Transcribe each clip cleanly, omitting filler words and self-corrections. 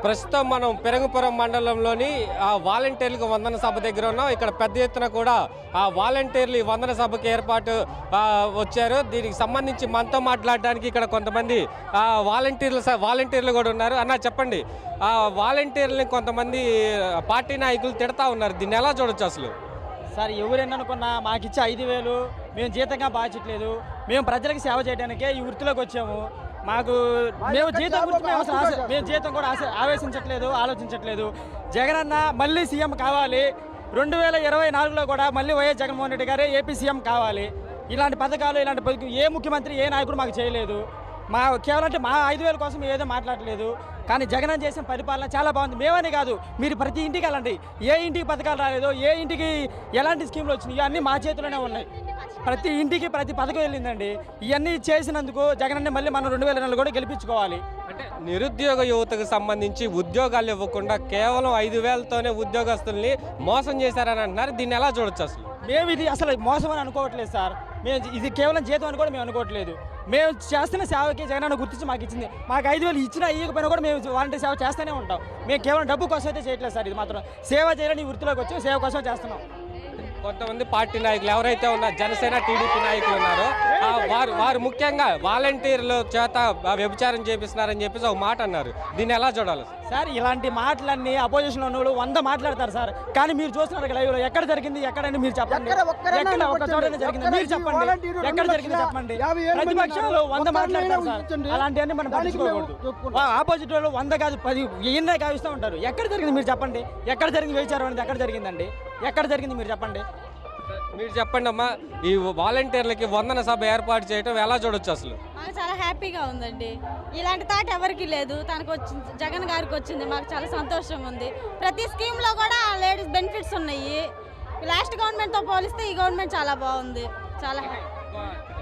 ప్రస్తుతం మనం పెరంగపురం మండలంలోని వాలంటీర్లకు వందన సభ దగ్గర ఉన్నాం. ఇక్కడ పెద్ద ఎత్తున కూడా వాలంటీర్లు ఈ వందన సభకు ఏర్పాటు వచ్చారు. దీనికి సంబంధించి మనతో మాట్లాడడానికి ఇక్కడ కొంతమంది వాలంటీర్లు కూడా ఉన్నారు. అన్న చెప్పండి, వాలంటీర్లని కొంతమంది పార్టీ నాయకులు తిడతా ఉన్నారు, దీన్ని ఎలా చూడొచ్చు అసలు? సార్, ఎవరెన్ననుకున్నా మాకిచ్చే 5,000 మేము జీతంగా బాధ్యట్లేదు. మేము ప్రజలకు సేవ చేయడానికే ఈ వృత్తిలోకి వచ్చాము. మేము జీతం గురించి మేము జీతం కూడా ఆవేశించట్లేదు, ఆలోచించట్లేదు. జగనన్న మళ్ళీ సీఎం కావాలి. 2024లో కూడా మళ్ళీ వైఎస్ జగన్మోహన్ రెడ్డి గారే ఏపీ సీఎం కావాలి. ఇలాంటి పథకాలు ఏ ముఖ్యమంత్రి ఏ నాయకుడు మాకు చేయలేదు. కేవలం అంటే మా 5,000 కోసం ఏదో మాట్లాడలేదు. కానీ జగన్ చేసిన పరిపాలన చాలా బాగుంది. మేమని కాదు, మీరు ప్రతి ఇంటికి వెళ్ళండి, ఏ ఇంటికి పథకాలు రాలేదో, ఏ ఇంటికి ఎలాంటి స్కీమ్లు వచ్చినాయి, ఇవన్నీ మా చేతిలోనే ఉన్నాయి. ప్రతి ఇంటికి ప్రతి పథకం వెళ్ళిందండి. ఇవన్నీ చేసినందుకు జగన్ మళ్ళీ మనం 2024 కూడా గెలిపించుకోవాలి. అంటే నిరుద్యోగ యువతకు సంబంధించి ఉద్యోగాలు ఇవ్వకుండా కేవలం 5,000తోనే ఉద్యోగస్తుల్ని మోసం చేశారని అంటున్నారు, దీన్ని ఎలా చూడొచ్చు అసలు? మేము ఇది అసలు మోసం అని అనుకోవట్లేదు సార్. ఇది కేవలం జీతం అని కూడా మేము అనుకోవట్లేదు. మేము చేస్తున్న సేవకి జగన్ గుర్తించి మాకు ఇచ్చింది. మాకు 5,000 ఇచ్చినా ఇవ్వకపోయినా కూడా మేము వాలంటీర్ సేవ చేస్తూనే ఉంటాం. మేము కేవలం డబ్బు కోసం అయితే చేయట్లేదు సార్. ఇది మాత్రం సేవ చేయాలని వృత్తిలోకి వచ్చి సేవ కోసం చేస్తున్నాం. కొంతమంది పార్టీ నాయకులు ఎవరైతే ఉన్నారు, జనసేన టీడీపీ నాయకులు ఉన్నారో వారు ముఖ్యంగా వాలంటీర్ల చేత వ్యభిచారం చేపిస్తున్నారని చెప్పేసి ఒక మాట అన్నారు, దీన్ని ఎలా చూడాలి సార్? ఇలాంటి మాటలన్నీ అపోజిషన్లో ఉన్న వాళ్ళు 100 మాట్లాడతారు సార్. కానీ మీరు చూస్తున్నారు లైవ్లో ఎక్కడ జరిగింది, ఎక్కడని మీరు చెప్పండి. ఎక్కడ ఒక చోట జరిగింది మీరు చెప్పండి, ఎక్కడ జరిగింది చెప్పండి. ప్రతిపక్షంలో 100 మాట్లాడతారు సార్. అలాంటివన్నీ మనం పట్టించుకోకూడదు. ఆపోజిట్ వాళ్ళు 100 కాదు 10 ఎన్నో కావిస్తూ ఉంటారు. ఎక్కడ జరిగింది మీరు చెప్పండి. ఎక్కడ జరిగింది వ్యభిచారం అనేది ఎక్కడ జరిగిందండి? ఎక్కడ జరిగింది మీరు చెప్పండి. మీరు చెప్పండి అమ్మా, ఈ వాలంటీర్లకి వందన సభ ఏర్పాటు చేయడం ఎలా చూడొచ్చు అసలు? మాకు చాలా హ్యాపీగా ఉందండి. ఇలాంటి థాట్ ఎవరికి లేదు, తనకు వచ్చింది, జగన్ గారికి వచ్చింది. మాకు చాలా సంతోషంగా ఉంది. ప్రతి స్కీమ్లో కూడా లేడీస్ బెనిఫిట్స్ ఉన్నాయి. లాస్ట్ గవర్నమెంట్తో పోలిస్తే ఈ గవర్నమెంట్ చాలా బాగుంది. చాలా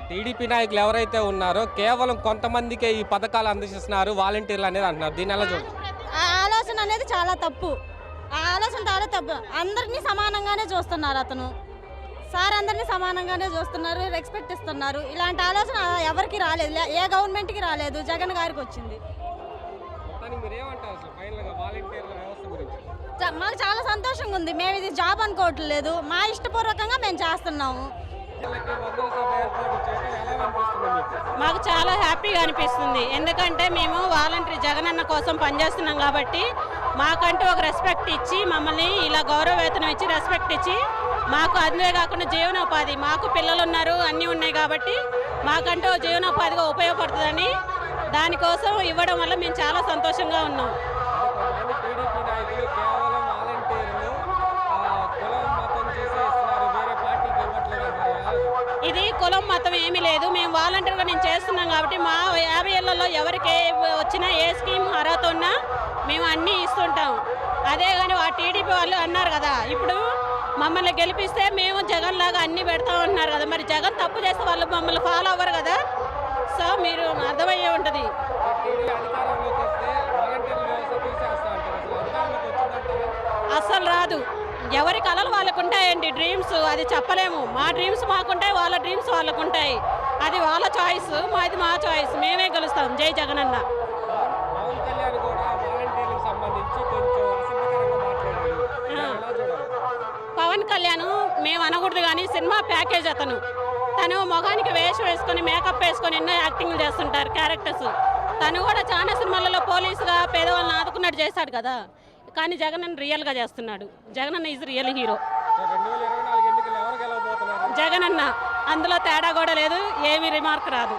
టీడీపీ నాయకులు ఎవరైతే ఉన్నారో కేవలం కొంతమందికే ఈ పథకాలు అందిస్తున్నారు వాలంటీర్లు అనేది అంటున్నారు, దీన్ని ఎలా చూడొచ్చు? ఆ ఆలోచన అనేది చాలా తప్పు. ఆ ఆలోచన చాలా తప్పు. అందరినీ సమానంగానే చూస్తున్నారు అతను సార్. అందరినీ సమానంగానే చూస్తున్నారు, రెస్పెక్ట్ ఇస్తున్నారు. ఇలాంటి ఆలోచన ఎవరికి రాలేదు, ఏ గవర్నమెంట్కి రాలేదు, జగన్ గారికి వచ్చింది. మాకు చాలా సంతోషంగా ఉంది. మేము ఇది జాబ్ అనుకోవట్లేదు, మా ఇష్టపూర్వకంగా మేము చేస్తున్నాము. మాకు చాలా హ్యాపీగా అనిపిస్తుంది. ఎందుకంటే మేము వాలంటీర్ జగనన్న కోసం పనిచేస్తున్నాం కాబట్టి మాకంటూ ఒక రెస్పెక్ట్ ఇచ్చి, మమ్మల్ని ఇలా గౌరవ వేతనం ఇచ్చి రెస్పెక్ట్ ఇచ్చి, మాకు అదే కాకుండా జీవనోపాధి, మాకు పిల్లలు ఉన్నారు, అన్నీ ఉన్నాయి కాబట్టి మాకంటూ జీవనోపాధిగా ఉపయోగపడుతుందని దానికోసం ఇవ్వడం వల్ల మేము చాలా సంతోషంగా ఉన్నాం. ఇది కులం మతం ఏమీ లేదు. మేము వాలంటీర్గా నేను చేస్తున్నాం కాబట్టి మా 50 ఏళ్లలో ఎవరికి వచ్చినా ఏ స్కీమ్ అర్హత ఉన్నా మేము అన్నీ ఇస్తుంటాం. అదే కానీ ఆ టీడీపీ వాళ్ళు అన్నారు కదా, ఇప్పుడు మమ్మల్ని గెలిపిస్తే మేము జగన్ లాగా అన్నీ పెడతామంటున్నారు కదా. మరి జగన్ తప్పు చేస్తే వాళ్ళు మమ్మల్ని ఫాలో అవ్వరు కదా. సో మీరు అర్థమయ్యే ఉంటుంది. అస్సలు రాదు. ఎవరి కళలు వాళ్ళకు ఉంటాయండి, డ్రీమ్స్, అది చెప్పలేము. మా డ్రీమ్స్ మాకుంటాయి, వాళ్ళ డ్రీమ్స్ వాళ్ళకు ఉంటాయి. అది వాళ్ళ చాయిస్, మాది మా చాయిస్. మేమే గెలుస్తాం. జై జగనన్న. పవన్ కళ్యాణ్ మేము అనకూడదు కానీ సినిమా ప్యాకేజ్ తను మొగానికి వేషం వేసుకొని మేకప్ వేసుకొని ఎన్నో యాక్టింగ్లు చేస్తుంటారు క్యారెక్టర్స్. తను కూడా చాలా సినిమాలలో పోలీసుగా పేదవాళ్ళని ఆదుకున్నట్టు చేశాడు కదా. కానీ జగన్ రియల్గా చేస్తున్నాడు. Jagananna is real hero. Jagananna అందులో తేడా కూడా లేదు, ఏమీ రిమార్క్ రాదు.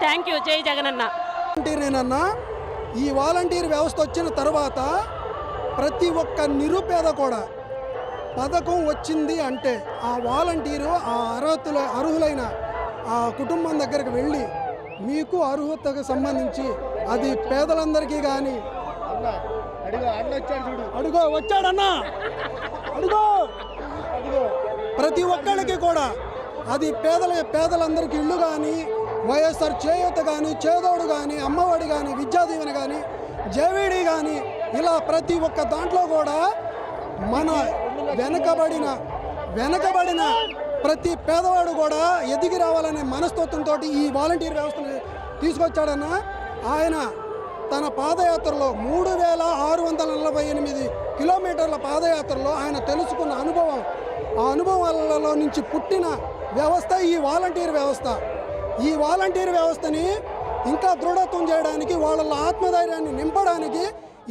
Thank you. జై జగనన్న. ఈ వాలంటీర్ వ్యవస్థ వచ్చిన తర్వాత ప్రతి ఒక్క నిరుపేద కూడా పథకం వచ్చింది అంటే ఆ వాలంటీరు ఆ అర్హులైన ఆ కుటుంబం దగ్గరికి వెళ్ళి మీకు అర్హతకు సంబంధించి అది పేదలందరికీ కానీ అడుగో వచ్చాడన్నా అడుగో ప్రతి ఒక్కరికి కూడా అది పేదలందరికీ ఇల్లు కానీ, వైఎస్ఆర్ చేయూత కానీ, చేదోడు కానీ, అమ్మఒడి కానీ, విద్యాదీవెన కానీ, జేవీడీ కానీ, ఇలా ప్రతి ఒక్క దాంట్లో కూడా మన వెనకబడిన ప్రతి పేదవాడు కూడా ఎదిగి రావాలనే మనస్తత్వంతో ఈ వాలంటీర్ వ్యవస్థను తీసుకొచ్చాడన్న. ఆయన తన పాదయాత్రలో 3648 కిలోమీటర్ల పాదయాత్రలో ఆయన తెలుసుకున్న అనుభవం, ఆ అనుభవాలలో నుంచి పుట్టిన వ్యవస్థ ఈ వాలంటీర్ వ్యవస్థ. ఈ వాలంటీర్ వ్యవస్థని ఇంకా దృఢత్వం చేయడానికి, వాళ్ళ ఆత్మధైర్యాన్ని నింపడానికి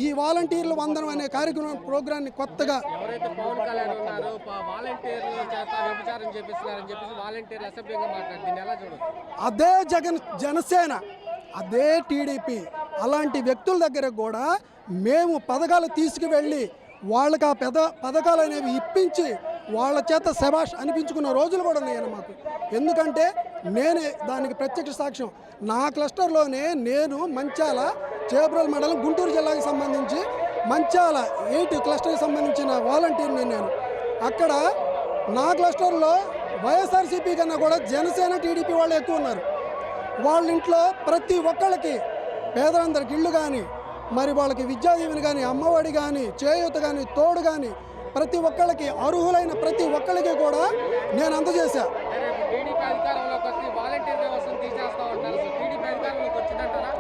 ఈ వాలంటీర్లు వందనం అనే కార్యక్రమం ప్రోగ్రాన్ని కొత్తగా ఎవరైతే పవన్ కళ్యాణ్ ఉన్నారో వాలంటీర్ల చేత వ్యభిచారం చేపిస్తున్నారని చెప్పేసి వాలంటీర్లు అసభ్యంగా మాట్లాడి దీన్ని ఎలా చూడొచ్చు? అదే జనసేన, అదే టీడీపీ అలాంటి వ్యక్తుల దగ్గర కూడా మేము పథకాలు తీసుకువెళ్ళి వాళ్ళకి ఆ పథకాలు అనేవి ఇప్పించి వాళ్ళ చేత శభాష్ అనిపించుకున్న రోజులు కూడా ఉన్నాయన్న మాకు. ఎందుకంటే నేనే దానికి ప్రత్యక్ష సాక్ష్యం. నా క్లస్టర్లోనే నేను మంచాల చేబ్రోల్ మండలం గుంటూరు జిల్లాకి సంబంధించి మంచాల 8 క్లస్టర్కి సంబంధించిన వాలంటీర్ని నేను. అక్కడ నా క్లస్టర్లో వైఎస్ఆర్సీపీ కన్నా కూడా జనసేన టీడీపీ వాళ్ళు ఎక్కువ ఉన్నారు. వాళ్ళ ఇంట్లో ప్రతి ఒక్కళ్ళకి పేదలందరికి ఇళ్ళు కానీ, మరి వాళ్ళకి విద్యా దీవెన కానీ, అమ్మఒడి కానీ, చేయూత కానీ, తోడు కానీ ప్రతి ఒక్కళ్ళకి అర్హులైన ప్రతి ఒక్కళ్ళకి కూడా నేను అందజేశా. టీడీపీ అధికారంలోకి వచ్చి వాలంటీర్ వ్యవస్థను తీసేస్తా ఉంటారు. టీడీపీ అధికారంలోకి వచ్చిందంటారా?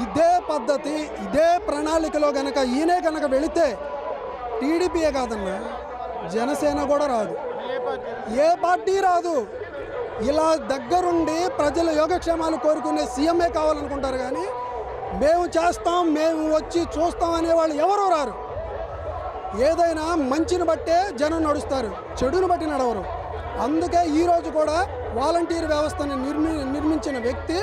ఇదే పద్ధతి, ఇదే ప్రణాళికలో గనక ఈయనే కనుక వెళితే టీడీపీయే కాదన్నా, జనసేన కూడా రాదు, ఏ పార్టీ రాదు. ఇలా దగ్గరుండి ప్రజల యోగక్షేమాలు కోరుకునే సీఎంఏ కావాలనుకుంటారు కానీ మేము చేస్తాం, మేము వచ్చి చూస్తాం అనేవాళ్ళు ఎవరూ రారు. ఏదైనా మంచిని బట్టే జనం నడుస్తారు, చెడును బట్టి నడవరు. అందుకే ఈరోజు కూడా వాలంటీర్ వ్యవస్థను నిర్మించిన వ్యక్తి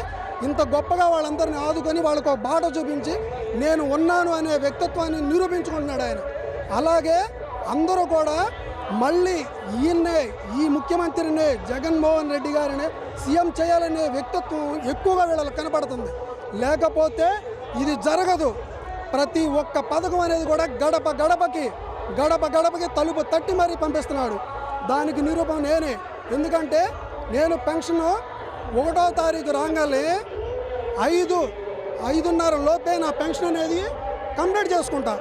ఇంత గొప్పగా వాళ్ళందరినీ ఆదుకొని వాళ్ళకు ఒక బాట చూపించి నేను ఉన్నాను అనే వ్యక్తిత్వాన్ని నిరూపించుకుంటున్నాడు ఆయన. అలాగే అందరూ కూడా మళ్ళీ ఈయన్నే, ఈ ముఖ్యమంత్రిని జగన్మోహన్ రెడ్డి గారిని సీఎం చేయాలనే వ్యక్తిత్వం ఎక్కువగా వీళ్ళకి కనపడుతుంది. లేకపోతే ఇది జరగదు. ప్రతి ఒక్క పథకం అనేది కూడా గడప గడపకి తలుపు తట్టి మరీ పంపిస్తున్నాడు. దానికి నిరూపణ నేనే. ఎందుకంటే నేను పెన్షన్ 1వ తారీఖు రాగానే 5:30 లోపే నా పెన్షన్ అనేది కంప్లీట్ చేసుకుంటా.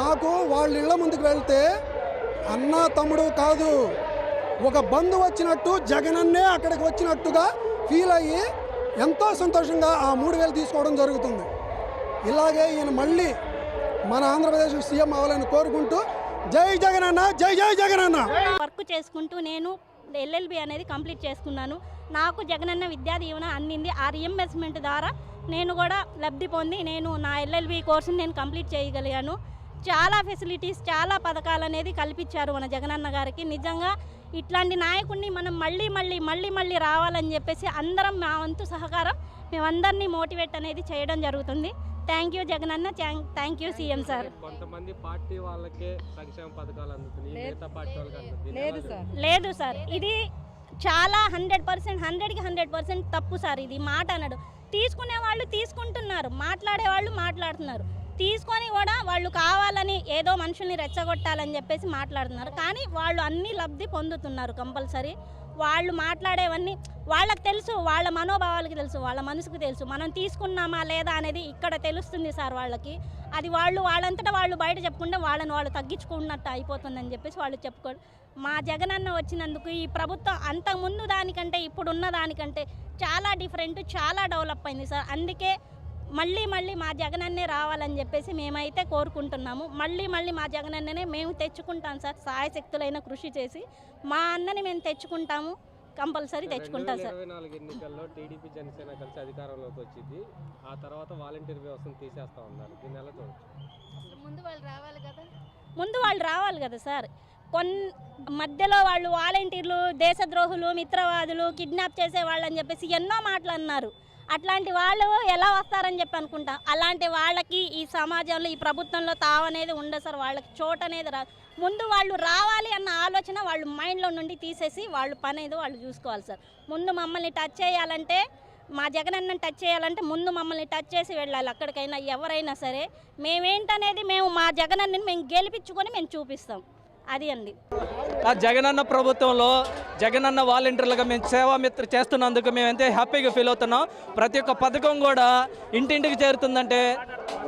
నాకు వాళ్ళ ఇళ్ళ ముందుకు వెళ్తే అన్న తమ్ముడు కాదు, ఒక బంధువు వచ్చినట్టు, జగనన్నే అక్కడికి వచ్చినట్టుగా ఫీల్ అయ్యి ఎంతో సంతోషంగా ఆ 3,000 తీసుకోవడం జరుగుతుంది. ఇలాగే ఈయన మళ్ళీ మన ఆంధ్రప్రదేశ్ సీఎం అవ్వాలని కోరుకుంటూ జై జగనన్న, జై జై జగనన్న. వర్క్ చేసుకుంటూ నేను ఎల్ఎల్బి అనేది కంప్లీట్ చేసుకున్నాను. నాకు జగనన్న విద్యా దీవెన అందింది. ఆ రీఎంబర్స్మెంట్ ద్వారా నేను కూడా లబ్ధి పొంది నేను నా ఎల్ఎల్బి కోర్సుని నేను కంప్లీట్ చేయగలిగాను. చాలా ఫెసిలిటీస్, చాలా పథకాలు అనేది కల్పించారు మన జగనన్న గారికి. నిజంగా ఇట్లాంటి నాయకుడిని మనం మళ్ళీ రావాలని చెప్పేసి అందరం మా వంతు సహకారం మేమందరినీ మోటివేట్ అనేది చేయడం జరుగుతుంది. Thank you Jagananna, thank you CM sir. కొంతమంది పార్టీ వాళ్ళకే సంక్షేమ పథకాలు అందుతున్నాయి, మిగతా పార్టీ వాళ్ళకి అందుతుంది లేదు సార్, ఇది చాలా 100%, 100కి 100% తప్పు సార్. ఇది మాట అనడు. తీసుకునే వాళ్ళు తీసుకుంటున్నారు, మాట్లాడే వాళ్ళు మాట్లాడుతున్నారు. తీసుకొని కూడా వాళ్ళు కావాలని ఏదో మనుషుల్ని రెచ్చగొట్టాలని చెప్పేసి మాట్లాడుతున్నారు. కానీ వాళ్ళు అన్ని లబ్ధి పొందుతున్నారు కంపల్సరీ. వాళ్ళు మాట్లాడేవన్నీ వాళ్ళకి తెలుసు, వాళ్ళ మనోభావాలకి తెలుసు, వాళ్ళ మనసుకు తెలుసు. మనం తీసుకున్నామా లేదా అనేది ఇక్కడ తెలుస్తుంది సార్ వాళ్ళకి. అది వాళ్ళంతటా వాళ్ళు బయట చెప్పుకుంటే వాళ్ళని వాళ్ళు తగ్గించుకున్నట్టు అయిపోతుందని చెప్పేసి వాళ్ళు చెప్పుకోరు. మా జగనన్న వచ్చినందుకు ఈ ప్రభుత్వం అంతకుముందు దానికంటే ఇప్పుడున్న దానికంటే చాలా డిఫరెంట్, చాలా డెవలప్ అయింది సార్. అందుకే మళ్ళీ మా జగనన్నే రావాలని చెప్పేసి మేమైతే కోరుకుంటున్నాము. మళ్ళీ మా జగనన్ననే మేము తెచ్చుకుంటాం సార్. సాయశక్తులైన కృషి చేసి మా అన్నని మేము తెచ్చుకుంటాము, కంపల్సరీ తెచ్చుకుంటాం సార్. 2024 ఎన్నికల్లో టీడీపీ జనసేన కలిసి అధికారంలోకి వచ్చింది. ఆ తర్వాత వాలంటీర్ వ్యవస్థను తీసేస్తా ఉన్నారు. దీన్ని ఎలా చూడొచ్చు? ముందు వాళ్ళు రావాలి కదా సార్. మధ్యలో వాళ్ళు వాలంటీర్లు, దేశద్రోహులు, మిత్రవాదులు, కిడ్నాప్ చేసే వాళ్ళని చెప్పేసి ఎన్నో మాటలు అన్నారు. అట్లాంటి వాళ్ళు ఎలా వస్తారని చెప్పి అనుకుంటా. అలాంటి వాళ్ళకి ఈ సమాజంలో, ఈ ప్రభుత్వంలో తావనేది ఉండదు సార్. వాళ్ళకి చోటు అనేది రాదు. ముందు వాళ్ళు రావాలి అన్న ఆలోచన వాళ్ళు మైండ్లో నుండి తీసేసి వాళ్ళు పని ఏదో వాళ్ళు చూసుకోవాలి సార్. ముందు మమ్మల్ని టచ్ చేయాలంటే, మా జగనన్నని టచ్ చేయాలంటే ముందు మమ్మల్ని టచ్ చేసి వెళ్ళాలి. అక్కడికైనా ఎవరైనా సరే మేమేంటనేది మేము మా జగనన్నని మేము గెలిపించుకొని మేము చూపిస్తాం. అది అండి. ఆ జగనన్న ప్రభుత్వంలో జగనన్న వాలంటీర్లుగా మేము సేవామిత్ర చేస్తున్నందుకు మేము ఎంతో హ్యాపీగా ఫీల్ అవుతున్నాం. ప్రతి ఒక్క పథకం కూడా ఇంటింటికి చేరుతుందంటే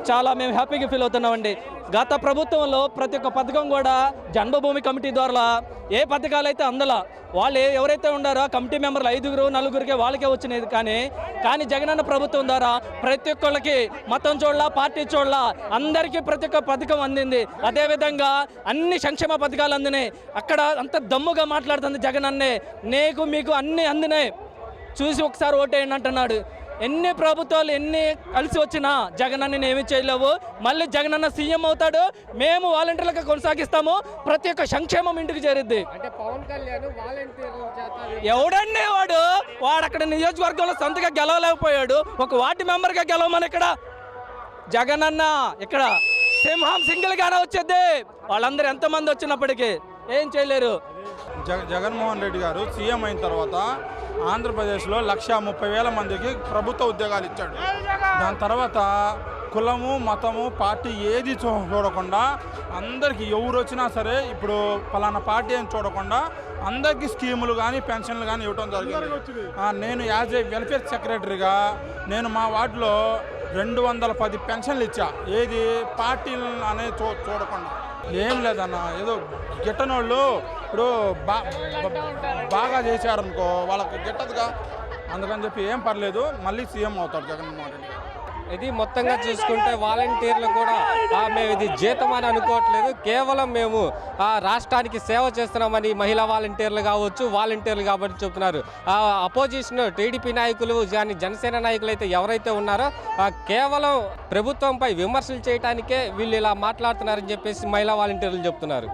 చాలా మేము హ్యాపీగా ఫీల్ అవుతున్నామండి. గత ప్రభుత్వంలో ప్రతి ఒక్క పథకం కూడా జన్మభూమి కమిటీ ద్వారా ఏ పథకాలు అయితే అందలా వాళ్ళు ఎవరైతే ఉండారో కమిటీ మెంబర్లు 5 4 వాళ్ళకే వచ్చినది. కానీ జగనన్న ప్రభుత్వం ద్వారా ప్రతి ఒక్కళ్ళకి మతం చూడలా, పార్టీ చూడలా, అందరికీ ప్రతి ఒక్క పథకం అందింది. అదేవిధంగా అన్ని సంక్షేమ పథకాలు అందినాయి. అక్కడ అంత దమ్ముగా మాట్లాడుతుంది జగనన్నే, నీకు మీకు అన్నీ అందినాయి, చూసి ఒకసారి ఓటేయండి అంటున్నాడు. ఎన్ని ప్రభుత్వాలు ఎన్ని కలిసి వచ్చినా జగనన్న ఏమీ చేయలేవు. మళ్ళీ జగనన్న సీఎం అవుతాడు, మేము వాలంటీర్లుగా కొనసాగిస్తాము, ప్రతి ఒక్క సంక్షేమం ఇంటికి చేరుద్ది. అంటే పవన్ కళ్యాణ్ వాలంటీర్ల చేత ఎవడండి వాడు అక్కడ నియోజకవర్గంలో సొంతగా గెలవలేకపోయాడు, ఒక వార్డు మెంబర్గా గెలవమని ఇక్కడ జగనన్న ఇక్కడ సింహం సింగిల్గానే వచ్చేది. వాళ్ళందరూ ఎంతమంది వచ్చినప్పటికీ ఏం చేయలేరు. జగన్మోహన్ రెడ్డి గారు సీఎం అయిన తర్వాత ఆంధ్రప్రదేశ్లో 130,000 మందికి ప్రభుత్వ ఉద్యోగాలు ఇచ్చాడు. దాని తర్వాత కులము మతము పార్టీ ఏది చూడకుండా అందరికీ ఎవరు వచ్చినా సరే ఇప్పుడు పలానా పార్టీ అని చూడకుండా అందరికీ స్కీములు కానీ పెన్షన్లు కానీ ఇవ్వడం జరిగింది. నేను యాజ్ ఏ వెల్ఫేర్ సెక్రటరీగా నేను మా వార్డులో 210 పెన్షన్లు ఇచ్చా. ఏది పార్టీలు అనేది చూడకుండా. ఏం లేదన్న, ఏదో గిట్టనోళ్ళు ఇప్పుడు బాగా చేశారనుకో వాళ్ళకి గిట్టదుగా, అందుకని చెప్పి ఏం పర్లేదు, మళ్ళీ సీఎం అవుతాడు జగన్మోహన్ రెడ్డి. ఇది మొత్తంగా చూసుకుంటే వాలంటీర్లు కూడా మేము ఇది జీతం అని అనుకోవట్లేదు, కేవలం మేము రాష్ట్రానికి సేవ చేస్తున్నామని మహిళా వాలంటీర్లు కావచ్చు, వాలంటీర్లు కాబట్టి చెప్తున్నారు. అపోజిషన్ టీడీపీ నాయకులు కానీ జనసేన నాయకులు అయితే ఎవరైతే ఉన్నారో కేవలం ప్రభుత్వంపై విమర్శలు చేయడానికే వీళ్ళు ఇలా మాట్లాడుతున్నారని చెప్పేసి మహిళా వాలంటీర్లు చెప్తున్నారు.